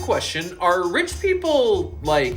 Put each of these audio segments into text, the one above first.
question, are rich people, like,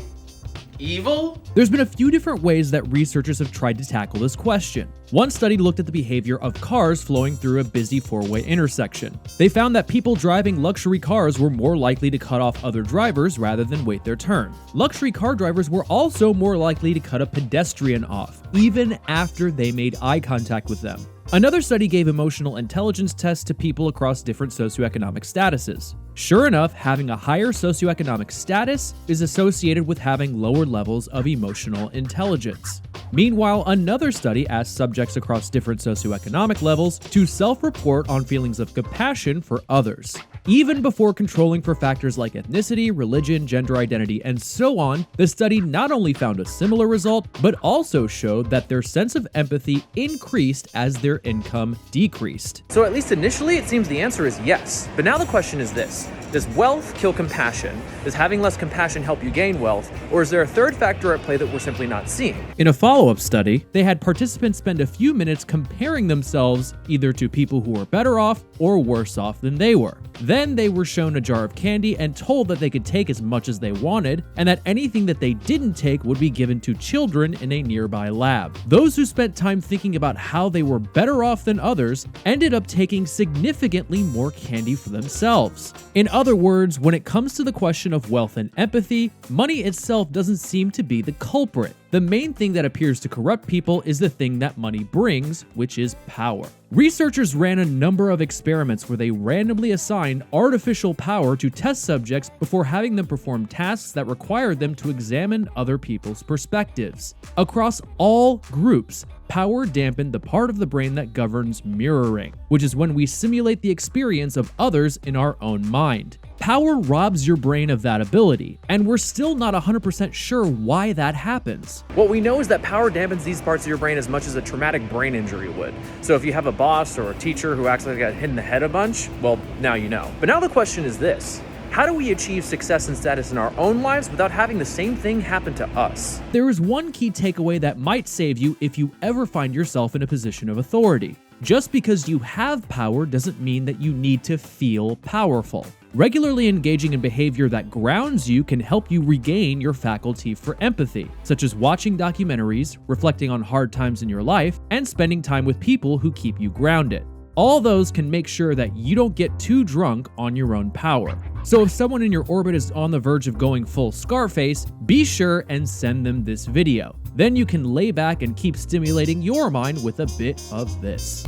evil? There's been a few different ways that researchers have tried to tackle this question. One study looked at the behavior of cars flowing through a busy four-way intersection. They found that people driving luxury cars were more likely to cut off other drivers rather than wait their turn. Luxury car drivers were also more likely to cut a pedestrian off, even after they made eye contact with them. Another study gave emotional intelligence tests to people across different socioeconomic statuses. Sure enough, having a higher socioeconomic status is associated with having lower levels of emotional intelligence. Meanwhile, another study asked subjects across different socioeconomic levels to self-report on feelings of compassion for others. Even before controlling for factors like ethnicity, religion, gender identity, and so on, the study not only found a similar result, but also showed that their sense of empathy increased as their income decreased. So at least initially, it seems the answer is yes. But now the question is this: does wealth kill compassion? Does having less compassion help you gain wealth? Or is there a third factor at play that we're simply not seeing? In a follow-up study, they had participants spend a few minutes comparing themselves either to people who were better off or worse off than they were. Then they were shown a jar of candy and told that they could take as much as they wanted, and that anything that they didn't take would be given to children in a nearby lab. Those who spent time thinking about how they were better off than others ended up taking significantly more candy for themselves. In other words, when it comes to the question of wealth and empathy, money itself doesn't seem to be the culprit. The main thing that appears to corrupt people is the thing that money brings, which is power. Researchers ran a number of experiments where they randomly assigned artificial power to test subjects before having them perform tasks that required them to examine other people's perspectives. Across all groups, power dampened the part of the brain that governs mirroring, which is when we simulate the experience of others in our own mind. Power robs your brain of that ability, and we're still not 100% sure why that happens. What we know is that power dampens these parts of your brain as much as a traumatic brain injury would. So if you have a boss or a teacher who actually got hit in the head a bunch, well, now you know. But now the question is this: how do we achieve success and status in our own lives without having the same thing happen to us? There is one key takeaway that might save you if you ever find yourself in a position of authority. Just because you have power doesn't mean that you need to feel powerful. Regularly engaging in behavior that grounds you can help you regain your faculty for empathy, such as watching documentaries, reflecting on hard times in your life, and spending time with people who keep you grounded. All those can make sure that you don't get too drunk on your own power. So if someone in your orbit is on the verge of going full Scarface, be sure and send them this video. Then you can lay back and keep stimulating your mind with a bit of this.